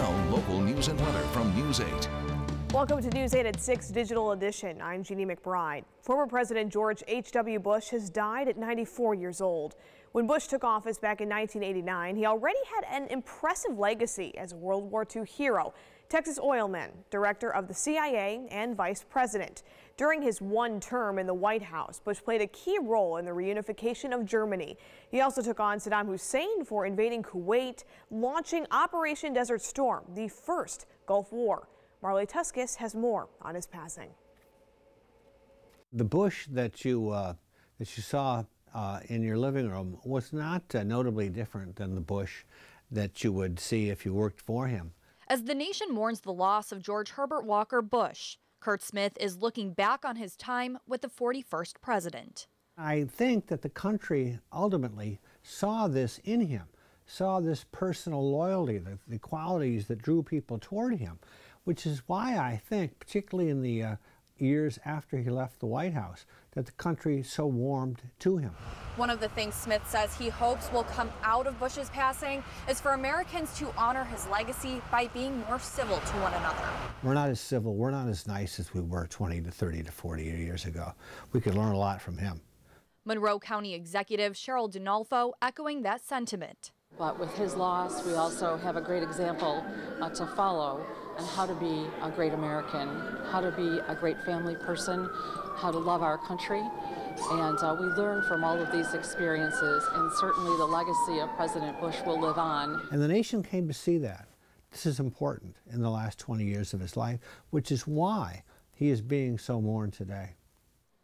Now, local news and weather from News 8. Welcome to News 8 at 6 Digital Edition. I'm Jeannie McBride. Former President George H.W. Bush has died at 94 years old. When Bush took office back in 1989, he already had an impressive legacy as a World War II hero, Texas oilman, director of the CIA, and vice president. During his one term in the White House, Bush played a key role in the reunification of Germany. He also took on Saddam Hussein for invading Kuwait, launching Operation Desert Storm, the first Gulf War. Marley Tuskis has more on his passing. The Bush that you saw in your living room was not notably different than the Bush that you would see if you worked for him. As the nation mourns the loss of George Herbert Walker Bush, Kurt Smith is looking back on his time with the 41st president. I think that the country ultimately saw this in him, saw this personal loyalty, the qualities that drew people toward him, which is why I think, particularly in the years after he left the White House, that the country so warmed to him. One of the things Smith says he hopes will come out of Bush's passing is for Americans to honor his legacy by being more civil to one another. We're not as civil, we're not as nice as we were 20 to 30 to 40 years ago. We could learn a lot from him. Monroe County Executive Cheryl Dinolfo echoing that sentiment. But with his loss, we also have a great example to follow on how to be a great American, how to be a great family person, how to love our country. And we learn from all of these experiences, and certainly the legacy of President Bush will live on. And the nation came to see that. This is important in the last 20 years of his life, which is why he is being so mourned today.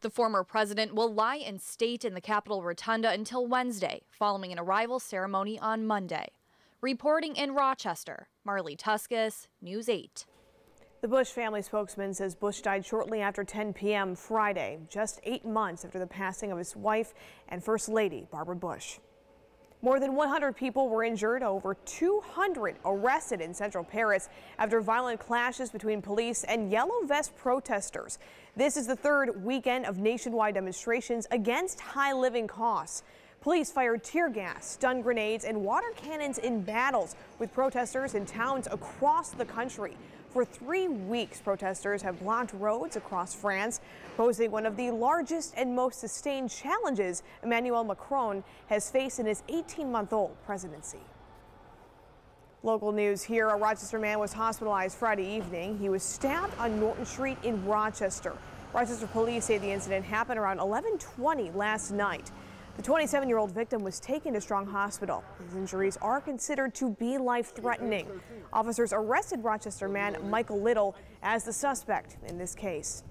The former president will lie in state in the Capitol Rotunda until Wednesday, following an arrival ceremony on Monday. Reporting in Rochester, Marley Tuskis, News 8. The Bush family spokesman says Bush died shortly after 10 p.m. Friday, just 8 months after the passing of his wife and First Lady, Barbara Bush. More than 100 people were injured, over 200 arrested in central Paris after violent clashes between police and Yellow Vest protesters. This is the third weekend of nationwide demonstrations against high living costs. Police fired tear gas, stun grenades, and water cannons in battles with protesters in towns across the country. For 3 weeks, protesters have blocked roads across France, posing one of the largest and most sustained challenges Emmanuel Macron has faced in his 18-month-old presidency. Local news here, a Rochester man was hospitalized Friday evening. He was stabbed on Norton Street in Rochester. Rochester police say the incident happened around 11:20 last night. The 27-year-old victim was taken to Strong Hospital. His injuries are considered to be life-threatening. Officers arrested Rochester man Michael Little as the suspect in this case.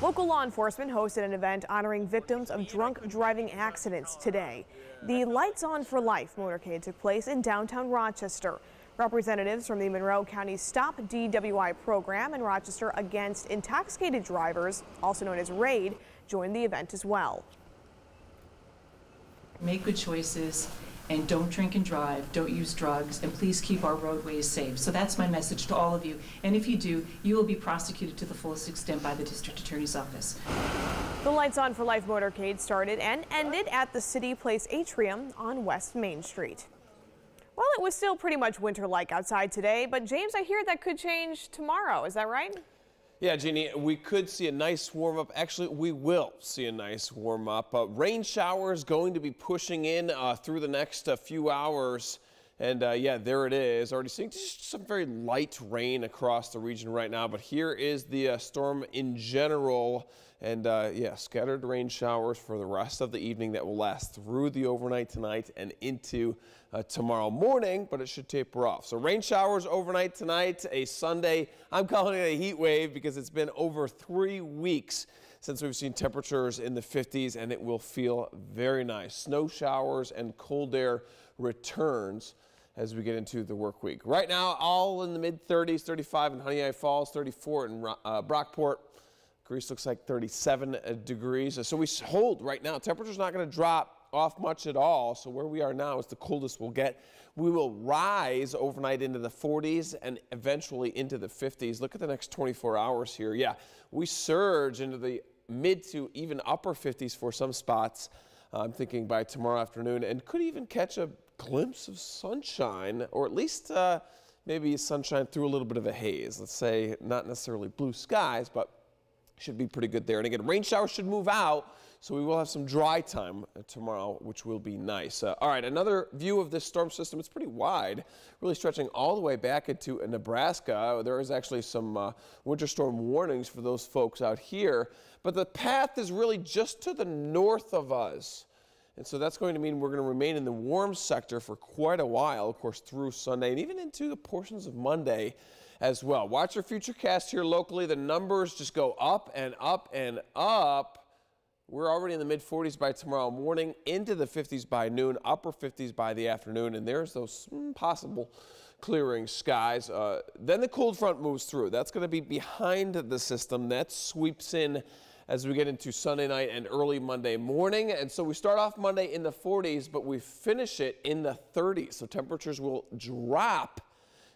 Local law enforcement hosted an event honoring victims of drunk driving accidents today. The Lights On for Life motorcade took place in downtown Rochester. Representatives from the Monroe County Stop DWI program and Rochester Against Intoxicated Drivers, also known as RAID, joined the event as well. Make good choices and don't drink and drive, don't use drugs, and please keep our roadways safe. So that's my message to all of you. And if you do, you will be prosecuted to the fullest extent by the District Attorney's Office. The Lights On for Life motorcade started and ended at the City Place Atrium on West Main Street. Well, it was still pretty much winter-like outside today, but James, I hear that could change tomorrow. Is that right? Yeah, Jeannie, we could see a nice warm-up. Actually, we will see a nice warm-up. Rain showers going to be pushing in through the next few hours. And yeah, there it is. Already seeing just some very light rain across the region right now. But here is the storm in general. And yeah, scattered rain showers for the rest of the evening that will last through the overnight tonight and into tomorrow morning, but it should taper off. So rain showers overnight tonight, a Sunday. I'm calling it a heat wave because it's been over 3 weeks since we've seen temperatures in the 50s, and it will feel very nice. Snow showers and cold air returns as we get into the work week. Right now, all in the mid-30s, 35 in Honey Falls, 34 in Brockport. Greece looks like 37 degrees. So we hold right now. Temperature's not going to drop off much at all. So where we are now is the coldest we'll get. We will rise overnight into the 40s and eventually into the 50s. Look at the next 24 hours here. Yeah, we surge into the mid to even upper 50s for some spots. I'm thinking by tomorrow afternoon, and could even catch a glimpse of sunshine, or at least maybe sunshine through a little bit of a haze. Let's say not necessarily blue skies, but should be pretty good there. And again, rain showers should move out, so we will have some dry time tomorrow, which will be nice. All right, another view of this storm system. It's pretty wide, really stretching all the way back into Nebraska. There is actually some winter storm warnings for those folks out here, but the path is really just to the north of us. And so that's going to mean we're going to remain in the warm sector for quite a while, of course, through Sunday and even into the portions of Monday as well. Watch your futurecast here locally. The numbers just go up and up and up. We're already in the mid-40s by tomorrow morning, into the 50s by noon, upper 50s by the afternoon, and there's those possible clearing skies. Then the cold front moves through. That's going to be behind the system. That sweeps in as we get into Sunday night and early Monday morning. And so we start off Monday in the 40s, but we finish it in the 30s. So temperatures will drop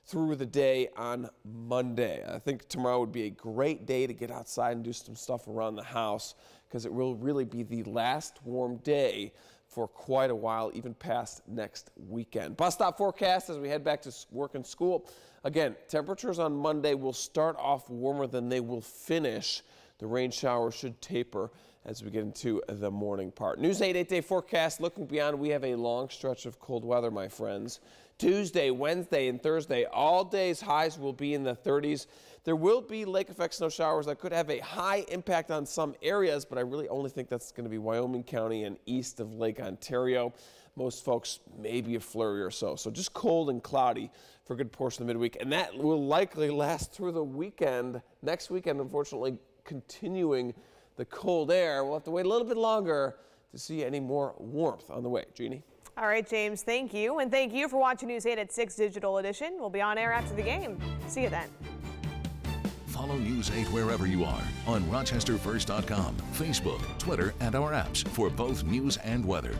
through the day on Monday. I think tomorrow would be a great day to get outside and do some stuff around the house, because it will really be the last warm day for quite a while, even past next weekend. Bus stop forecast as we head back to work and school. Again, temperatures on Monday will start off warmer than they will finish. The rain shower should taper as we get into the morning part. News 8 8-day forecast. Looking beyond, we have a long stretch of cold weather, my friends. Tuesday, Wednesday, and Thursday, all days highs will be in the 30s. There will be lake effect snow showers that could have a high impact on some areas, but I really only think that's going to be Wyoming County and east of Lake Ontario. Most folks, maybe a flurry or so. So just cold and cloudy for a good portion of the midweek, and that will likely last through the weekend. Next weekend, unfortunately, continuing the cold air. We'll have to wait a little bit longer to see any more warmth on the way. Jeannie? All right, James, thank you. And thank you for watching News 8 at 6 Digital Edition. We'll be on air after the game. See you then. Follow News 8 wherever you are on RochesterFirst.com, Facebook, Twitter, and our apps for both news and weather.